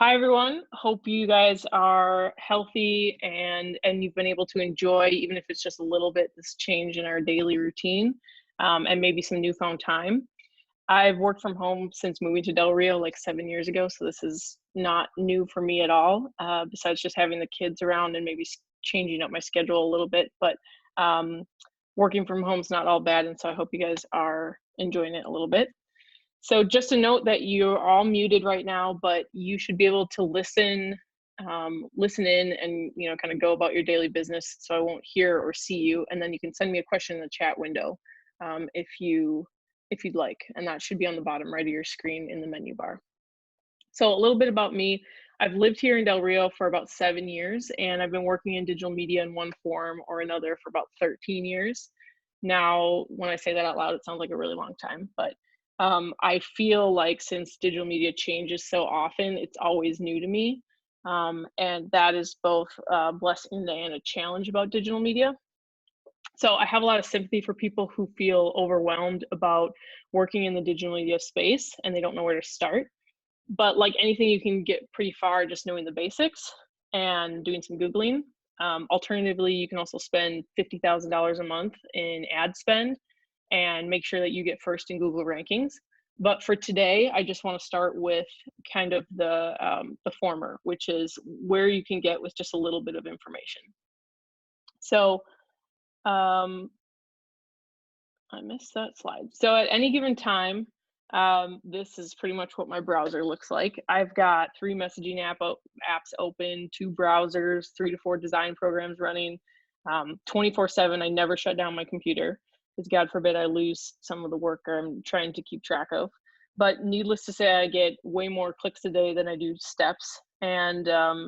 Hi everyone. Hope you guys are healthy and you've been able to enjoy, even if it's just a little bit, this change in our daily routine, and maybe some newfound time. I've worked from home since moving to Del Rio like 7 years ago, so this is not new for me at all. Besides just having the kids around and maybe changing up my schedule a little bit, but um, working from home is not all bad, and so I hope you guys are enjoying it a little bit. So just a note that you're all muted right now, but you should be able to listen in, and kind of go about your daily business. So I won't hear or see you, and then you can send me a question in the chat window if you'd like, and that should be on the bottom right of your screen in the menu bar. So a little bit about me. I've lived here in Del Rio for about 7 years, and I've been working in digital media in one form or another for about 13 years. Now, when I say that out loud, it sounds like a really long time, but I feel like since digital media changes so often, it's always new to me. And that is both a blessing and a challenge about digital media. So I have a lot of sympathy for people who feel overwhelmed about working in the digital media space and they don't know where to start. But like anything, you can get pretty far just knowing the basics and doing some Googling. Alternatively, you can also spend $50,000 a month in ad spend and make sure that you get first in Google rankings. But for today, I just want to start with kind of the former, which is where you can get with just a little bit of information. So um, I missed that slide. So at any given time, this is pretty much what my browser looks like. I've got three messaging apps open, two browsers, 3 to 4 design programs running, 24/7. I never shut down my computer because God forbid I lose some of the work I'm trying to keep track of. But needless to say, I get way more clicks a day than I do steps. And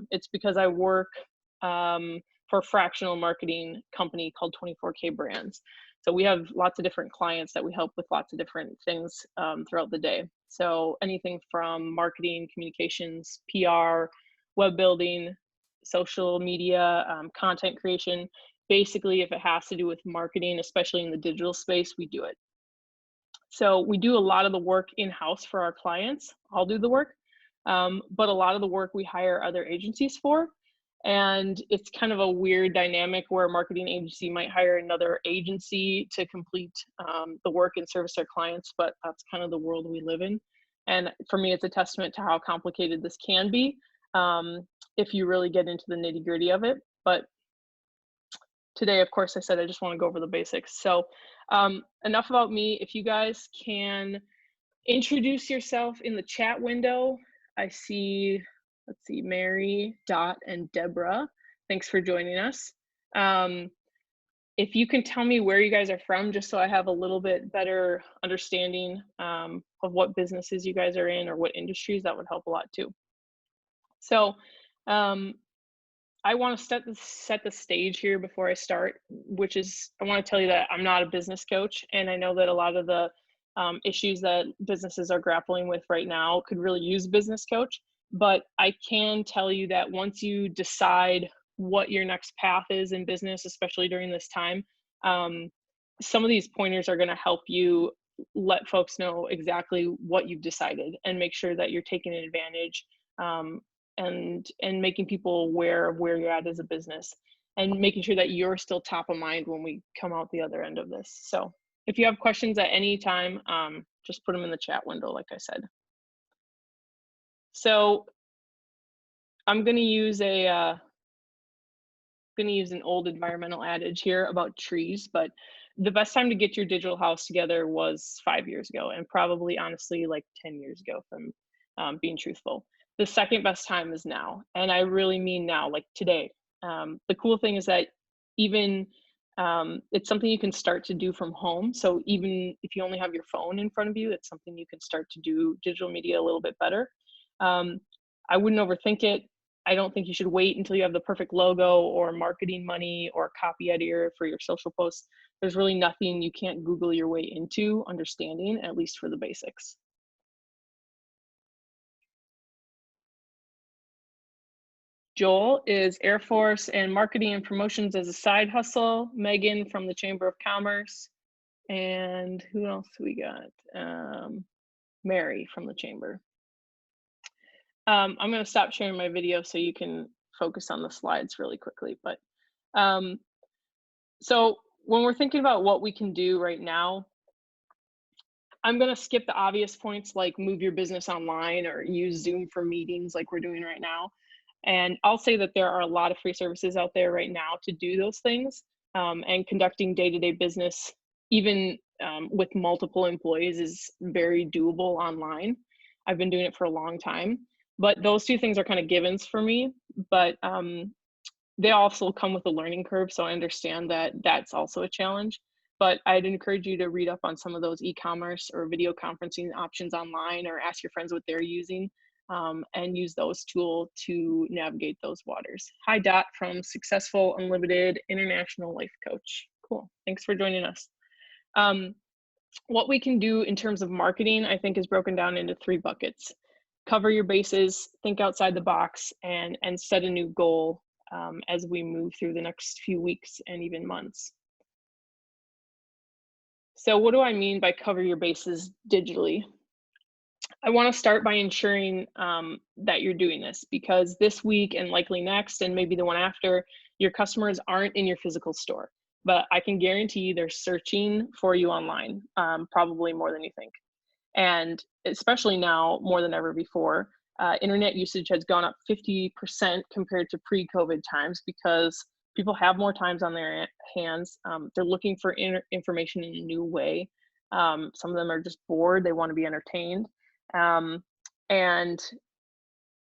it's because I work for a fractional marketing company called 24K Brands. So we have lots of different clients that we help with lots of different things throughout the day. So anything from marketing, communications, PR, web building, social media, content creation. Basically, if it has to do with marketing, especially in the digital space, we do it. So we do a lot of the work in-house for our clients. I'll do the work, but a lot of the work we hire other agencies for. And it's kind of a weird dynamic where a marketing agency might hire another agency to complete the work and service their clients, but that's kind of the world we live in. And for me, it's a testament to how complicated this can be if you really get into the nitty gritty of it. But today, of course, I said I just want to go over the basics. So enough about me. If you guys can introduce yourself in the chat window. I see, let's see, Mary, Dot, and Deborah. Thanks for joining us. If you can tell me where you guys are from, just so I have a little bit better understanding of what businesses you guys are in or what industries, that would help a lot too. So um, I want to set the stage here before I start, which is I want to tell you that I'm not a business coach, and I know that a lot of the issues that businesses are grappling with right now could really use a business coach. But I can tell you that once you decide what your next path is in business, especially during this time, um, some of these pointers are going to help you let folks know exactly what you've decided and make sure that you're taking advantage um, and making people aware of where you're at as a business and making sure that you're still top of mind when we come out the other end of this. So if you have questions at any time, just put them in the chat window, like I said. So I'm going to use an old environmental adage here about trees, but the best time to get your digital house together was 5 years ago, and probably honestly like 10 years ago, if I'm being truthful. The second best time is now, and I really mean now, like today. The cool thing is that even it's something you can start to do from home. So even if you only have your phone in front of you, it's something you can start to do digital media a little bit better. Um, I wouldn't overthink it. I don't think you should wait until you have the perfect logo or marketing money or copy editor for your social posts. There's really nothing you can't Google your way into understanding, at least for the basics. Joel is Air Force and marketing and promotions as a side hustle. Megan from the Chamber of Commerce. And who else we got? Mary from the Chamber. I'm going to stop sharing my video so you can focus on the slides really quickly. But um, so when we're thinking about what we can do right now, I'm going to skip the obvious points like move your business online or use Zoom for meetings like we're doing right now. And I'll say that there are a lot of free services out there right now to do those things. And conducting day-to-day business, even with multiple employees, is very doable online. I've been doing it for a long time. But those two things are kind of givens for me. But they also come with a learning curve, so I understand that that's also a challenge. But I'd encourage you to read up on some of those e-commerce or video conferencing options online, or ask your friends what they're using, and use those tools to navigate those waters. Hi, Dot from Successful Unlimited International Life Coach. Cool, thanks for joining us. What we can do in terms of marketing, I think, is broken down into 3 buckets. Cover your bases, think outside the box, and set a new goal as we move through the next few weeks and even months. So what do I mean by cover your bases digitally? I want to start by ensuring that you're doing this, because this week and likely next and maybe the one after, your customers aren't in your physical store. But I can guarantee you they're searching for you online, probably more than you think. And especially now, more than ever before, internet usage has gone up 50% compared to pre-COVID times, because people have more times on their hands. They're looking for information in a new way. Some of them are just bored, they want to be entertained. And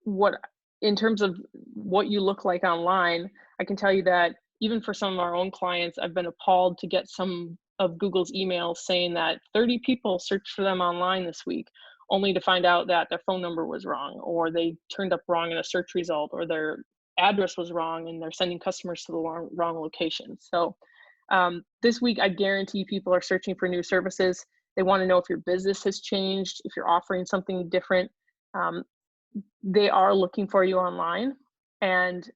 what, in terms of what you look like online, I can tell you that even for some of our own clients, I've been appalled to get some of Google's emails saying that 30 people searched for them online this week, only to find out that their phone number was wrong, or they turned up wrong in a search result, or their address was wrong and they're sending customers to the wrong location. So this week, I guarantee people are searching for new services. They want to know if your business has changed, if you're offering something different. They are looking for you online, and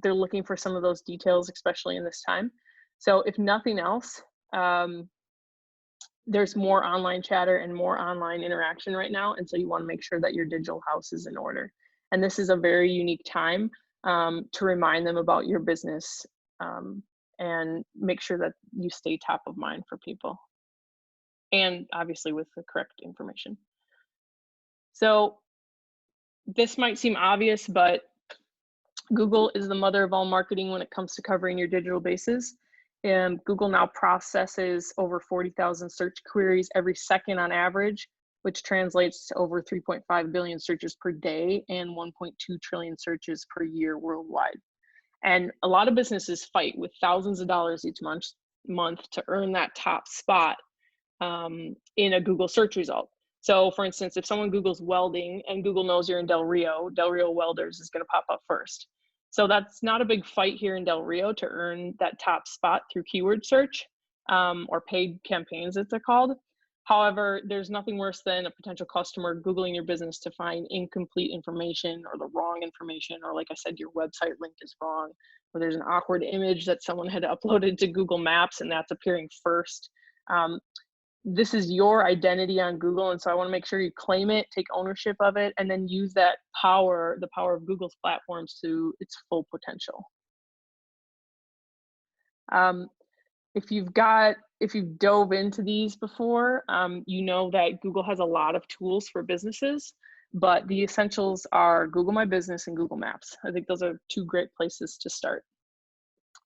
they're looking for some of those details, especially in this time. So if nothing else, there's more online chatter and more online interaction right now. And so you want to make sure that your digital house is in order. And this is a very unique time to remind them about your business, and make sure that you stay top of mind for people. And obviously with the correct information. So this might seem obvious, but Google is the mother of all marketing when it comes to covering your digital bases. And Google now processes over 40,000 search queries every second on average, which translates to over 3.5 billion searches per day and 1.2 trillion searches per year worldwide. And a lot of businesses fight with thousands of dollars each month to earn that top spot in a Google search result. So for instance, if someone Googles welding and Google knows you're in Del Rio Welders is going to pop up first. So that's not a big fight here in Del Rio to earn that top spot through keyword search, or paid campaigns, as they're called. However, there's nothing worse than a potential customer Googling your business to find incomplete information or the wrong information, or like I said, your website link is wrong, or there's an awkward image that someone had uploaded to Google Maps and that's appearing first. This is your identity on Google, and so I want to make sure you claim it, take ownership of it, and then use that power, the power of Google's platforms, to its full potential. If you've dove into these before, you know that Google has a lot of tools for businesses, but the essentials are Google My Business and Google Maps. I think those are 2 great places to start.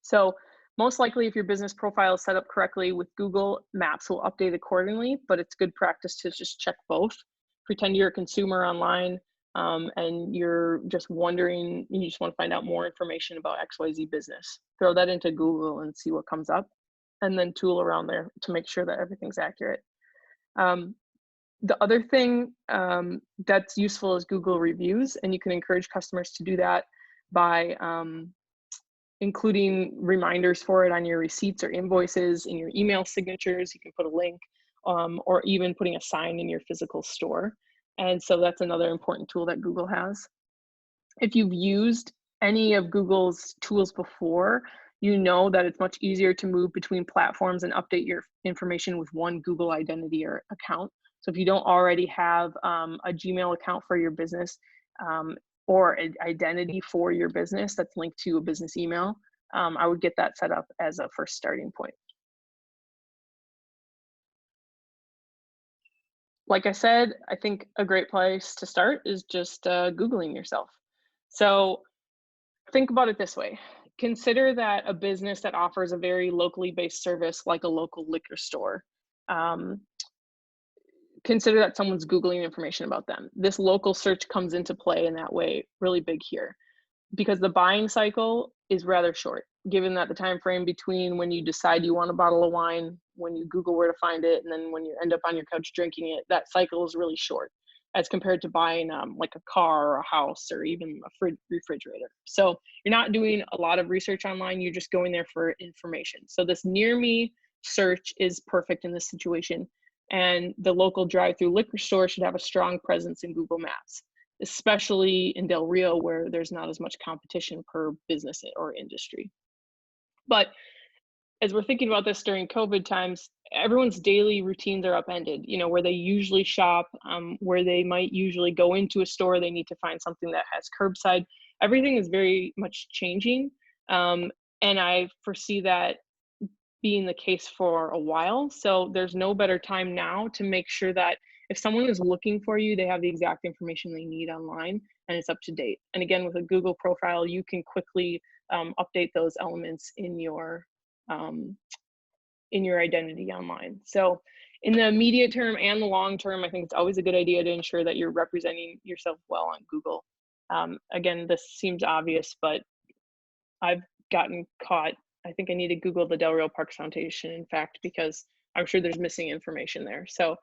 So most likely, if your business profile is set up correctly with Google, Maps will update accordingly, but it's good practice to just check both. Pretend you're a consumer online, and you're just wondering, you just want to find out more information about XYZ business. Throw that into Google and see what comes up, and then tool around there to make sure that everything's accurate. The other thing that's useful is Google reviews, and you can encourage customers to do that by including reminders for it on your receipts or invoices, in your email signatures. You can put a link, or even putting a sign in your physical store. And so that's another important tool that Google has. If you've used any of Google's tools before, you know that it's much easier to move between platforms and update your information with one Google identity or account. So if you don't already have a Gmail account for your business, or an identity for your business that's linked to a business email, I would get that set up as a first starting point. Like I said, I think a great place to start is just Googling yourself. So think about it this way. Consider that a business that offers a very locally based service, like a local liquor store, um, consider that someone's Googling information about them. This local search comes into play in that way really big here, because the buying cycle is rather short, given that the time frame between when you decide you want a bottle of wine, when you Google where to find it, and then when you end up on your couch drinking it, that cycle is really short as compared to buying like a car or a house or even a refrigerator. So you're not doing a lot of research online, you're just going there for information. So this near me search is perfect in this situation. And the local drive-through liquor store should have a strong presence in Google Maps, especially in Del Rio where there's not as much competition per business or industry. But as we're thinking about this during COVID times, everyone's daily routines are upended, where they usually shop, where they might usually go into a store, they need to find something that has curbside. Everything is very much changing. And I foresee that being the case for a while. So there's no better time now to make sure that if someone is looking for you, they have the exact information they need online and it's up to date. And again, with a Google profile, you can quickly update those elements in your identity online. So in the immediate term and the long term, I think it's always a good idea to ensure that you're representing yourself well on Google. Again, this seems obvious, but I've gotten caught. I think I need to Google the Del Rio Parks Foundation, in fact, because I'm sure there's missing information there. So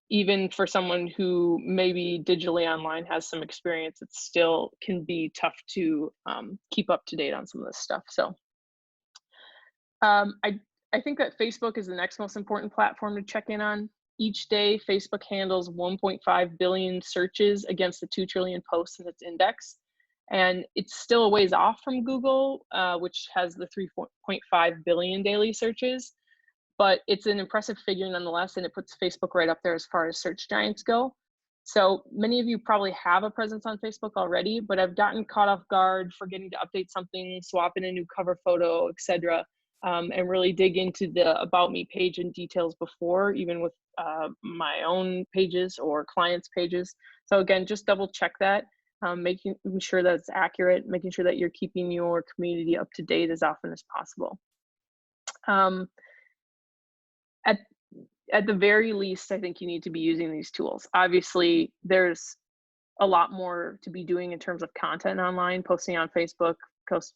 even for someone who maybe digitally online has some experience, it still can be tough to keep up to date on some of this stuff. So I think that Facebook is the next most important platform to check in on. Each day, Facebook handles 1.5 billion searches against the 2 trillion posts in its index. And it's still a ways off from Google, which has the 3.5 billion daily searches. But it's an impressive figure nonetheless, and it puts Facebook right up there as far as search giants go. So many of you probably have a presence on Facebook already, but I've gotten caught off guard forgetting to update something, swap in a new cover photo, etc., and really dig into the About Me page in details before, even with my own pages or clients' pages. So again, just double check that, making sure that it's accurate, making sure that you're keeping your community up to date as often as possible. At the very least, I think you need to be using these tools. Obviously, there's a lot more to be doing in terms of content online, posting on Facebook,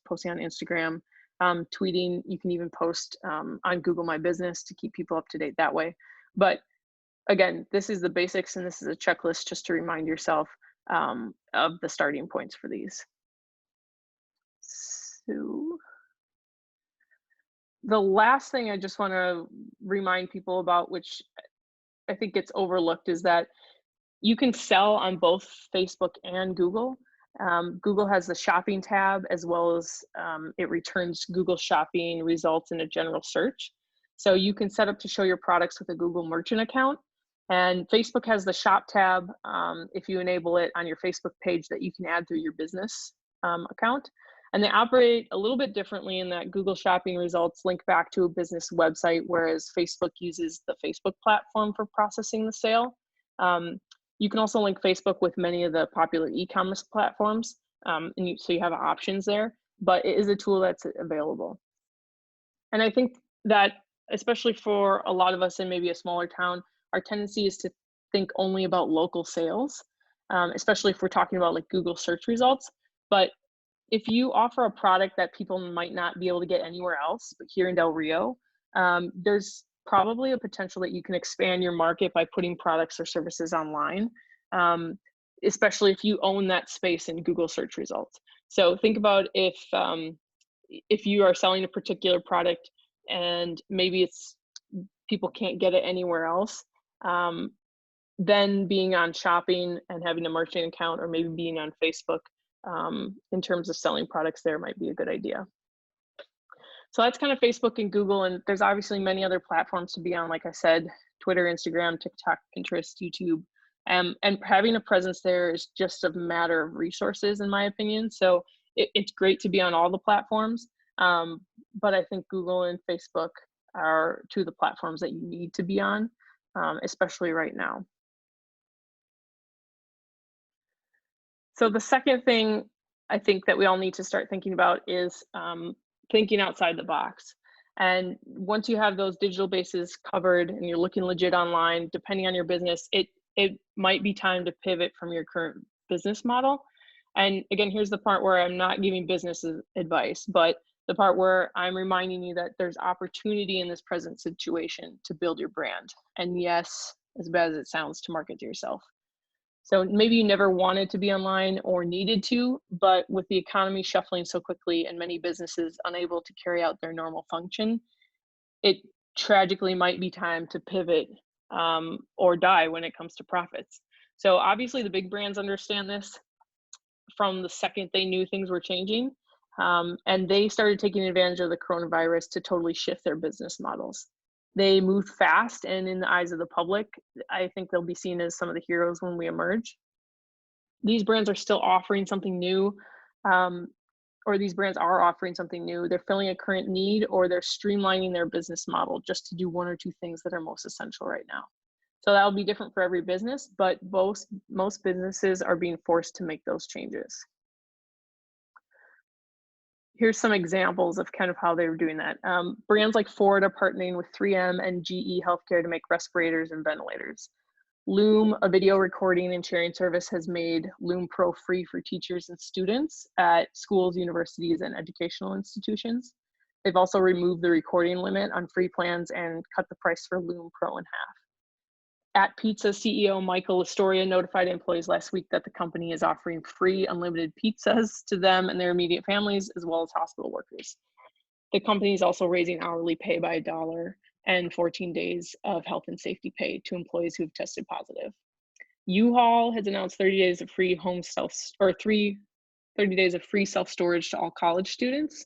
posting on Instagram, tweeting. You can even post on Google My Business to keep people up to date that way. But again, this is the basics, and this is a checklist just to remind yourself of the starting points for these. So the last thing I just want to remind people about, which I think gets overlooked, is that you can sell on both Facebook and Google. Google has the shopping tab, as well as it returns Google shopping results in a general search. So you can set up to show your products with a Google Merchant account. And Facebook has the shop tab if you enable it on your Facebook page that you can add through your business account. And they operate a little bit differently in that Google shopping results link back to a business website, whereas Facebook uses the Facebook platform for processing the sale. You can also link Facebook with many of the popular e-commerce platforms, so you have options there, but it is a tool that's available. And I think that, especially for a lot of us in maybe a smaller town, our tendency is to think only about local sales, especially if we're talking about like Google search results. But if you offer a product that people might not be able to get anywhere else, but here in Del Rio, there's probably a potential that you can expand your market by putting products or services online, especially if you own that space in Google search results. So think about if you are selling a particular product and maybe it's people can't get it anywhere else, then being on shopping and having a merchant account, or maybe being on Facebook in terms of selling products there, might be a good idea. So that's kind of Facebook and Google, and there's obviously many other platforms to be on, like I said, Twitter, Instagram, TikTok, Pinterest, YouTube. And having a presence there is just a matter of resources, in my opinion. So it's great to be on all the platforms, but I think Google and Facebook are two of the platforms that you need to be on, especially right now. So the second thing I think that we all need to start thinking about is thinking outside the box. And once you have those digital bases covered and you're looking legit online, depending on your business, it might be time to pivot from your current business model. And again, here's the part where I'm not giving business advice, but the part where I'm reminding you that there's opportunity in this present situation to build your brand. And yes, as bad as it sounds, to market to yourself. So maybe you never wanted to be online or needed to, but with the economy shuffling so quickly and many businesses unable to carry out their normal function, it tragically might be time to pivot or die when it comes to profits. So obviously the big brands understand this from the second they knew things were changing. And they started taking advantage of the coronavirus to totally shift their business models. They moved fast, and in the eyes of the public, I think they'll be seen as some of the heroes when we emerge. These brands are still offering something new, um, or these brands are offering something new. They're filling a current need, or they're streamlining their business model just to do one or two things that are most essential right now. So that'll be different for every business, but most businesses are being forced to make those changes. Here's some examples of kind of how they were doing that. Brands like Ford are partnering with 3M and GE Healthcare to make respirators and ventilators. Loom, a video recording and sharing service, has made Loom Pro free for teachers and students at schools, universities, and educational institutions. They've also removed the recording limit on free plans and cut the price for Loom Pro in half. At Pizza, CEO Michael Astoria notified employees last week that the company is offering free unlimited pizzas to them and their immediate families, as well as hospital workers. The company is also raising hourly pay by $1 and 14 days of health and safety pay to employees who have tested positive. U-Haul has announced 30 days of free home self or 30 days of free self-storage to all college students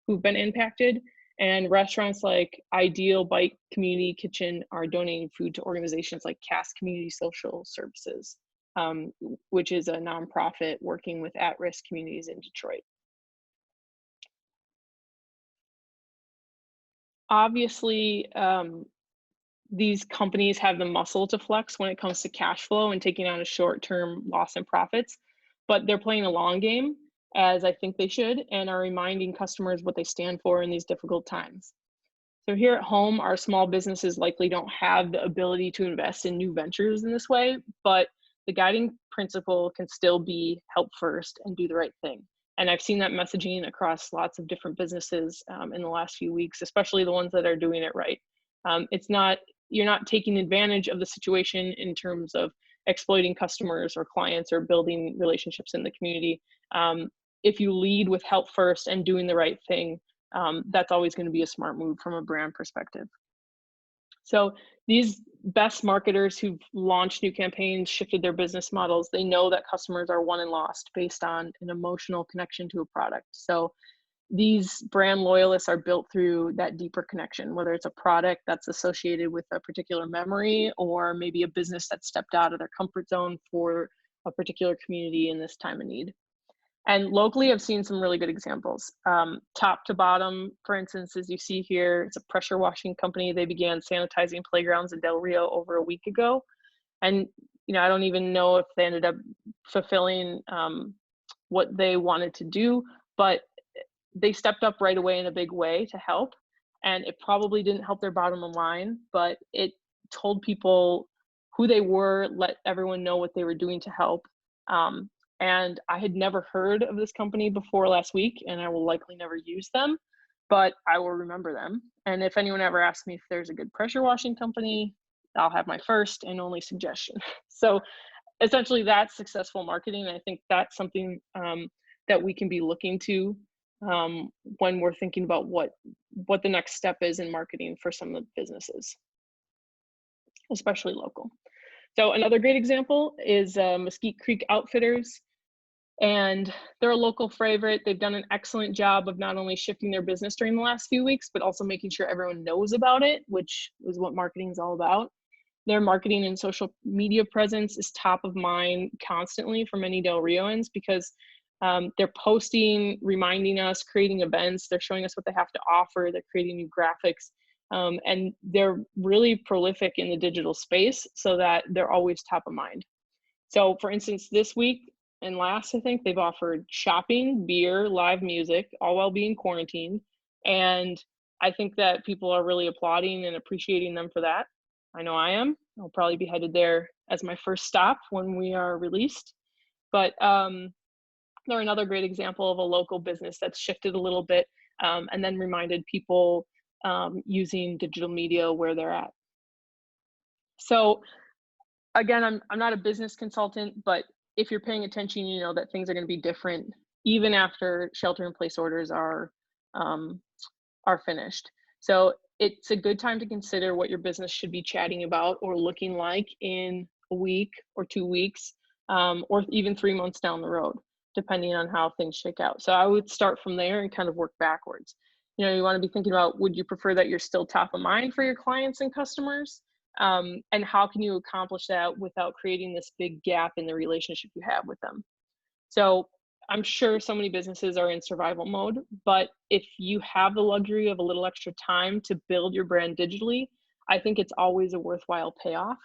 who've been impacted. And restaurants like Ideal Bite Community Kitchen are donating food to organizations like Cass Community Social Services, which is a nonprofit working with at-risk communities in Detroit. Obviously, these companies have the muscle to flex when it comes to cash flow and taking on a short-term loss in profits, but they're playing a long game, as I think they should, and are reminding customers what they stand for in these difficult times. So here at home, our small businesses likely don't have the ability to invest in new ventures in this way, but the guiding principle can still be help first and do the right thing. And I've seen that messaging across lots of different businesses in the last few weeks, especially the ones that are doing it right. You're not taking advantage of the situation in terms of exploiting customers or clients or building relationships in the community. If you lead with help first and doing the right thing, that's always going to be a smart move from a brand perspective. So these best marketers who've launched new campaigns, shifted their business models, they know that customers are won and lost based on an emotional connection to a product. So these brand loyalists are built through that deeper connection, whether it's a product that's associated with a particular memory or maybe a business that stepped out of their comfort zone for a particular community in this time of need. And locally, I've seen some really good examples. Top to bottom, for instance, as you see here, it's a pressure washing company. They began sanitizing playgrounds in Del Rio over a week ago. And, I don't even know if they ended up fulfilling what they wanted to do, but they stepped up right away in a big way to help. And it probably didn't help their bottom line, but it told people who they were, let everyone know what they were doing to help. And I had never heard of this company before last week, and I will likely never use them, but I will remember them. And if anyone ever asks me if there's a good pressure washing company, I'll have my first and only suggestion. So essentially that's successful marketing. And I think that's something that we can be looking to when we're thinking about what the next step is in marketing for some of the businesses, especially local. So another great example is Mesquite Creek Outfitters, and they're a local favorite. They've done an excellent job of not only shifting their business during the last few weeks, but also making sure everyone knows about it, which is what marketing is all about. Their marketing and social media presence is top of mind constantly for many Del Rioans because they're posting, reminding us, creating events. They're showing us what they have to offer. They're creating new graphics. And they're really prolific in the digital space so that they're always top of mind. So for instance, this week and last, I think they've offered shopping, beer, live music, all while being quarantined. And I think that people are really applauding and appreciating them for that. I know I am. I'll probably be headed there as my first stop when we are released. But they're another great example of a local business that's shifted a little bit and then reminded people using digital media where they're at. So again, I'm not a business consultant, but if you're paying attention, you know that things are going to be different even after shelter-in-place orders are finished. So it's a good time to consider what your business should be chatting about or looking like in a week or 2 weeks, or even 3 months down the road, depending on how things shake out. So I would start from there and kind of work backwards. You know, you want to be thinking about, would you prefer that you're still top of mind for your clients and customers? And how can you accomplish that without creating this big gap in the relationship you have with them? So I'm sure so many businesses are in survival mode, but if you have the luxury of a little extra time to build your brand digitally, I think it's always a worthwhile payoff.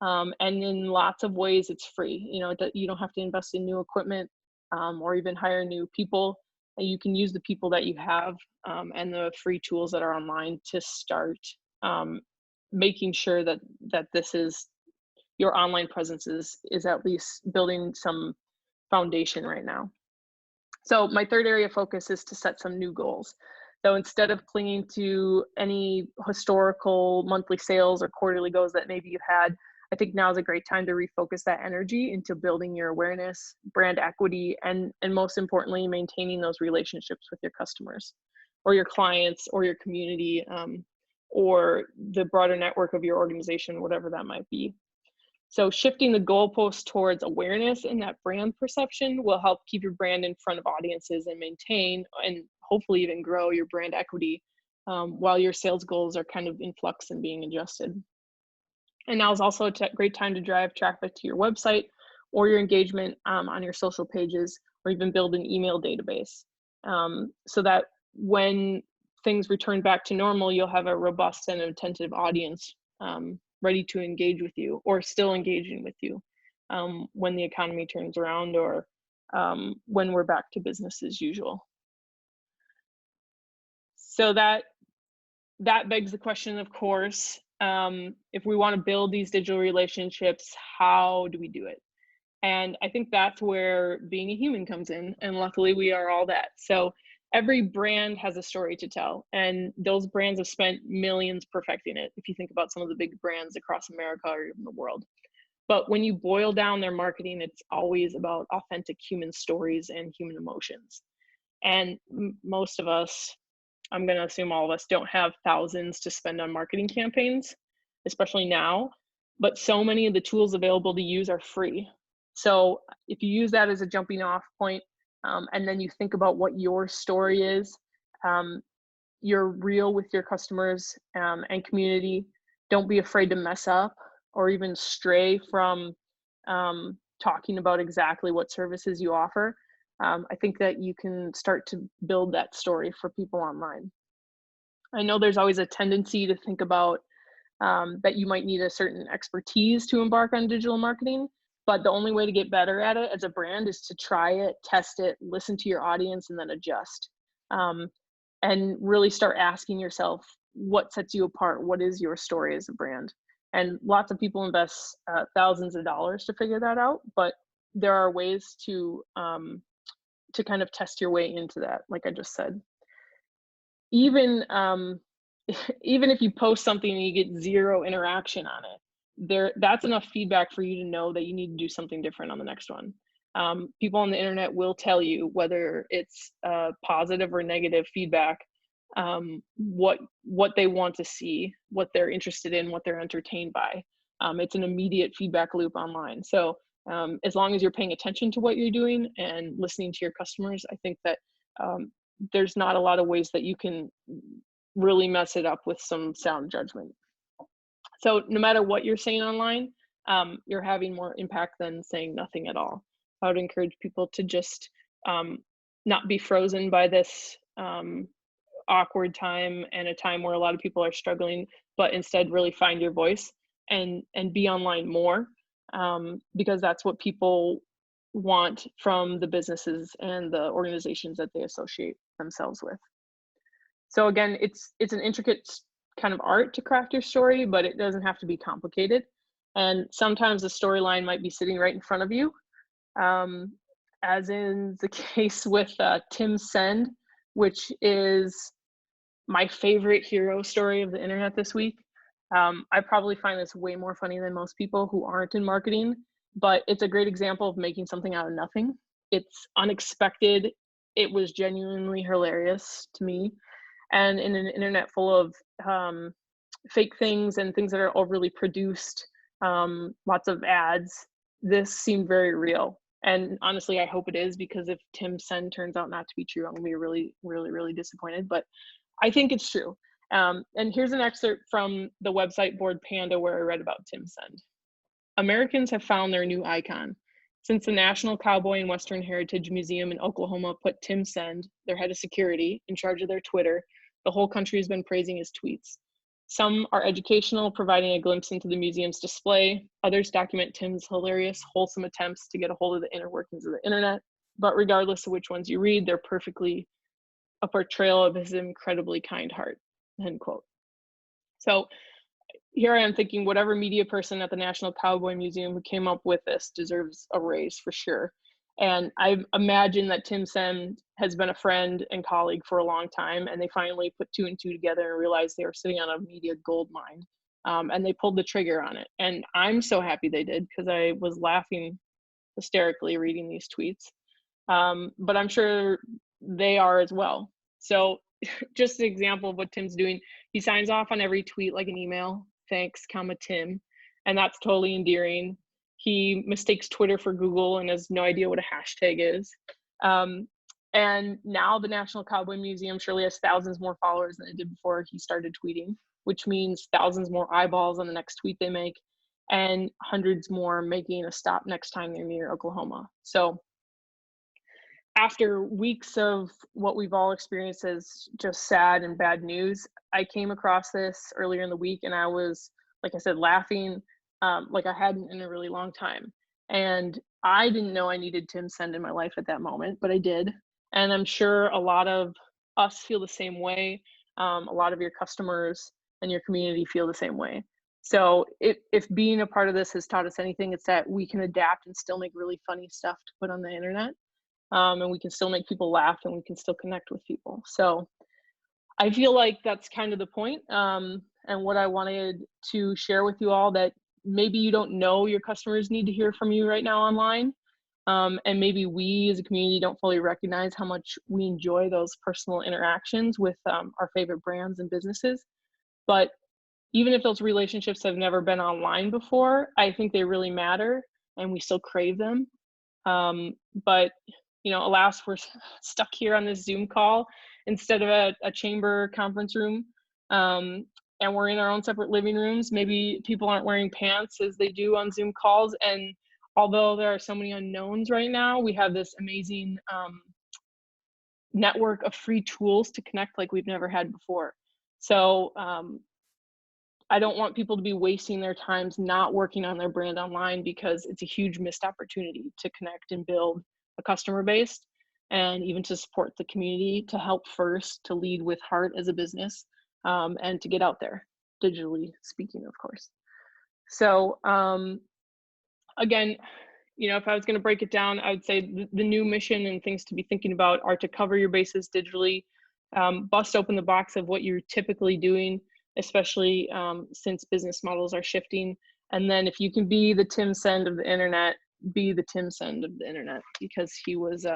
And in lots of ways, it's free. You know, that you don't have to invest in new equipment or even hire new people. You can use the people that you have and the free tools that are online to start making sure that this is your online presence is at least building some foundation right now. So my third area of focus is to set some new goals. So instead of clinging to any historical monthly sales or quarterly goals that maybe you had, I think now is a great time to refocus that energy into building your awareness, brand equity, and most importantly, maintaining those relationships with your customers or your clients or your community or the broader network of your organization, whatever that might be. So shifting the goalpost towards awareness and that brand perception will help keep your brand in front of audiences and maintain and hopefully even grow your brand equity while your sales goals are kind of in flux and being adjusted. And now is also a great time to drive traffic to your website or your engagement on your social pages or even build an email database so that when things return back to normal, you'll have a robust and attentive audience ready to engage with you or still engaging with you when the economy turns around or when we're back to business as usual. So that begs the question, of course, if we want to build these digital relationships, how do we do it? And I think that's where being a human comes in. And luckily we are all that. So every brand has a story to tell. And those brands have spent millions perfecting it. If you think about some of the big brands across America or even the world. But when you boil down their marketing, it's always about authentic human stories and human emotions. And most of us, I'm going to assume all of us, don't have thousands to spend on marketing campaigns, especially now. But so many of the tools available to use are free. So if you use that as a jumping off point, and then you think about what your story is, you're real with your customers and community. Don't be afraid to mess up or even stray from talking about exactly what services you offer. I think that you can start to build that story for people online. I know there's always a tendency to think about that you might need a certain expertise to embark on digital marketing, but the only way to get better at it as a brand is to try it, test it, listen to your audience, and then adjust. And really start asking yourself, what sets you apart? What is your story as a brand? And lots of people invest thousands of dollars to figure that out, but there are ways to kind of test your way into that, like I just said. Even even if you post something and you get zero interaction on it, that's enough feedback for you to know that you need to do something different on the next one. People on the internet will tell you whether it's positive or negative feedback, what they want to see, what they're interested in, what they're entertained by. It's an immediate feedback loop online. So as long as you're paying attention to what you're doing and listening to your customers, I think that there's not a lot of ways that you can really mess it up with some sound judgment. So no matter what you're saying online, you're having more impact than saying nothing at all. I would encourage people to just um, not be frozen by this awkward time and a time where a lot of people are struggling, but instead really find your voice and be online more, because that's what people want from the businesses and the organizations that they associate themselves with. So again, it's an intricate kind of art to craft your story, but it doesn't have to be complicated. And sometimes the storyline might be sitting right in front of you, um, as in the case with Tim Send, which is my favorite hero story of the internet this week. I probably find this way more funny than most people who aren't in marketing, but it's a great example of making something out of nothing. It's unexpected. It was genuinely hilarious to me. And in an internet full of fake things and things that are overly produced, lots of ads, this seemed very real. And honestly, I hope it is, because if Tim Sen turns out not to be true, I'm gonna be really, really, really disappointed. But I think it's true. And here's an excerpt from the website Board Panda where I read about Tim Send. Americans have found their new icon. Since the National Cowboy and Western Heritage Museum in Oklahoma put Tim Send, their head of security, in charge of their Twitter, the whole country has been praising his tweets. Some are educational, providing a glimpse into the museum's display. Others document Tim's hilarious, wholesome attempts to get a hold of the inner workings of the internet. But regardless of which ones you read, they're perfectly a portrayal of his incredibly kind heart, end quote. So here I am thinking whatever media person at the National Cowboy Museum who came up with this deserves a raise for sure. And I imagine that Tim Sem has been a friend and colleague for a long time, and they finally put two and two together and realized they were sitting on a media gold mine. And they pulled the trigger on it. And I'm so happy they did, because I was laughing hysterically reading these tweets. But I'm sure they are as well. So just an example of what Tim's doing, he signs off on every tweet like an email, thanks, comma Tim, and that's totally endearing. He mistakes Twitter for Google and has no idea what a hashtag is. And now the National Cowboy Museum surely has thousands more followers than it did before he started tweeting, which means thousands more eyeballs on the next tweet they make, and hundreds more making a stop next time they're near Oklahoma. So after weeks of what we've all experienced as just sad and bad news, I came across this earlier in the week, and I was, like I said, laughing like I hadn't in a really long time. And I didn't know I needed Tim Send in my life at that moment, but I did. And I'm sure a lot of us feel the same way. A lot of your customers and your community feel the same way. So if being a part of this has taught us anything, it's that we can adapt and still make really funny stuff to put on the internet, and we can still make people laugh and we can still connect with people. So I feel like that's kind of the point, and what I wanted to share with you all, that maybe you don't know your customers need to hear from you right now online, and maybe we as a community don't fully recognize how much we enjoy those personal interactions with our favorite brands and businesses. But even if those relationships have never been online before, I think they really matter and we still crave them. But alas, we're stuck here on this Zoom call instead of a chamber conference room. And we're in our own separate living rooms. Maybe people aren't wearing pants as they do on Zoom calls. And although there are so many unknowns right now, we have this amazing network of free tools to connect like we've never had before. So I don't want people to be wasting their times not working on their brand online, because it's a huge missed opportunity to connect and build a customer base, and even to support the community, to help first, to lead with heart as a business, and to get out there, digitally speaking, of course. So again, if I was going to break it down, I would say the new mission and things to be thinking about are to cover your bases digitally, bust open the box of what you're typically doing, especially since business models are shifting. And then if you can be the Tim Send of the internet, be the Tim Send of the internet, because he was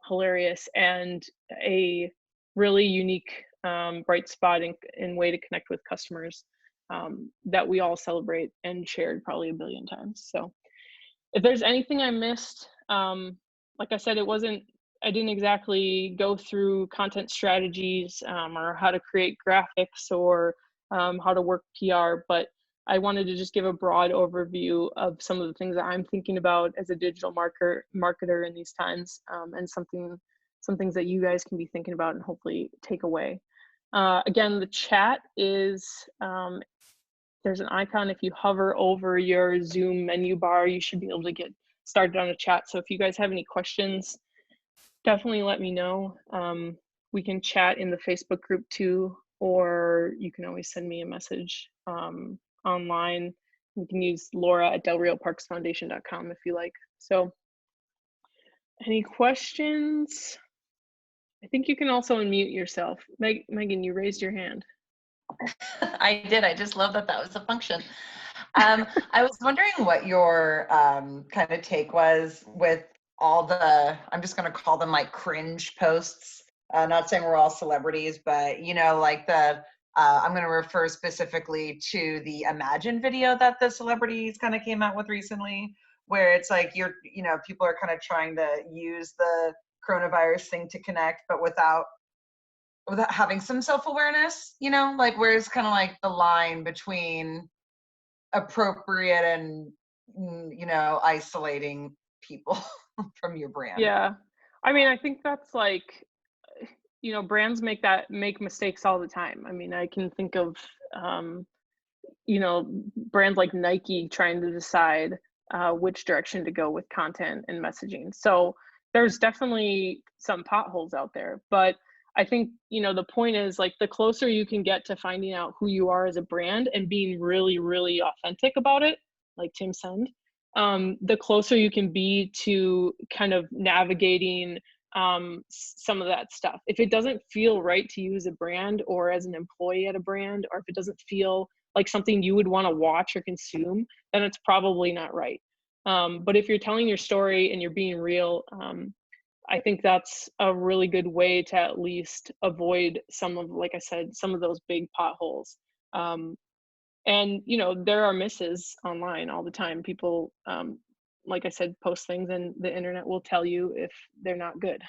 hilarious and a really unique bright spot in way to connect with customers, that we all celebrate and shared probably a billion times. So if there's anything I missed, like I said, I didn't exactly go through content strategies, or how to create graphics, or how to work PR, but I wanted to just give a broad overview of some of the things that I'm thinking about as a digital marketer in these times, and some things that you guys can be thinking about and hopefully take away. Again, the chat is, there's an icon. If you hover over your Zoom menu bar, you should be able to get started on a chat. So if you guys have any questions, definitely let me know. We can chat in the Facebook group too, or you can always send me a message online. You can use Laura at delrioparksfoundation.com if you like. So any questions? I think you can also unmute yourself. Megan, you raised your hand. I did. I just love that that was a function. I was wondering what your kind of take was with all the, I'm just going to call them like cringe posts. Not saying we're all celebrities, but you know, like the, I'm going to refer specifically to the Imagine video that the celebrities kind of came out with recently, where it's like you know, people are kind of trying to use the coronavirus thing to connect, but without having some self-awareness, you know, like where it's kind of like the line between appropriate and, you know, isolating people from your brand. Yeah. I mean, I think that's like, you know, brands make mistakes all the time. I mean, I can think of, you know, brands like Nike trying to decide which direction to go with content and messaging. So there's definitely some potholes out there, but I think, you know, the point is like the closer you can get to finding out who you are as a brand and being really, really authentic about it, like Tim said, the closer you can be to kind of navigating some of that stuff. If it doesn't feel right to you as a brand or as an employee at a brand, or if it doesn't feel like something you would want to watch or consume, then it's probably not right. But if you're telling your story and you're being real, I think that's a really good way to at least avoid some of, like I said, some of those big potholes. And you know, there are misses online all the time. People, like I said, post things and the internet will tell you if they're not good.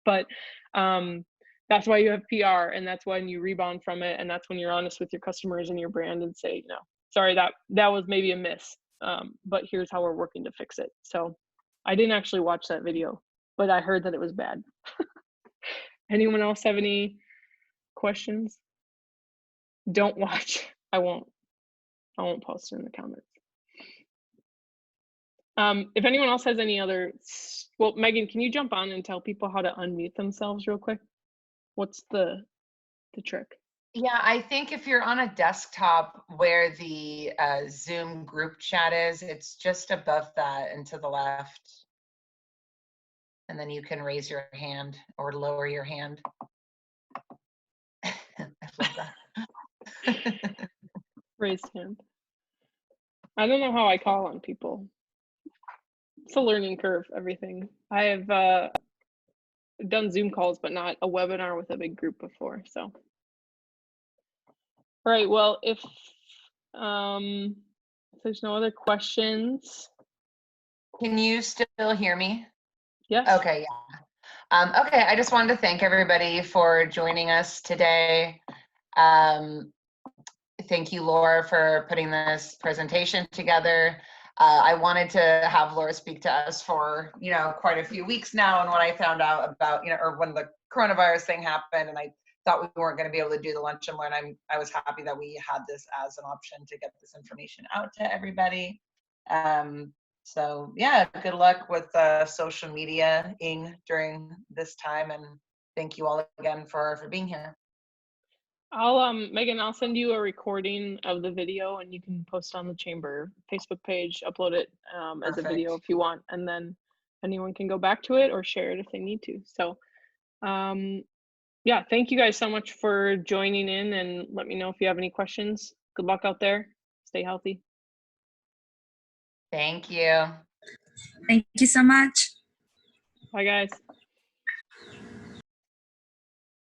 But that's why you have PR, and that's when you rebound from it, and that's when you're honest with your customers and your brand and say, you know, sorry, that was maybe a miss, but here's how we're working to fix it. So I didn't actually watch that video, but I heard that it was bad. Anyone else have any questions? Don't watch. I won't post in the comments. If anyone else has any other, well, Megan, can you jump on and tell people how to unmute themselves real quick? What's the trick? Yeah, I think if you're on a desktop where the Zoom group chat is, it's just above that and to the left. And then you can raise your hand or lower your hand. I love that. Raised hand. I don't know how I call on people. It's a learning curve, everything. I have done Zoom calls, but not a webinar with a big group before. So, all right. Well, if there's no other questions. Can you still hear me? Yes. Okay, yeah. Okay, I just wanted to thank everybody for joining us today. Thank you, Laura, for putting this presentation together. I wanted to have Laura speak to us for, you know, quite a few weeks now. And when I found out about, you know, or when the coronavirus thing happened and I thought we weren't going to be able to do the lunch and learn, I was happy that we had this as an option to get this information out to everybody. So yeah, good luck with social media-ing during this time. And thank you all again for being here. Megan, I'll send you a recording of the video and you can post on the Chamber Facebook page, upload it as a video if you want, and then anyone can go back to it or share it if they need to. So yeah, thank you guys so much for joining in, and let me know if you have any questions. Good luck out there. Stay healthy. Thank you. Thank you so much. Bye, guys.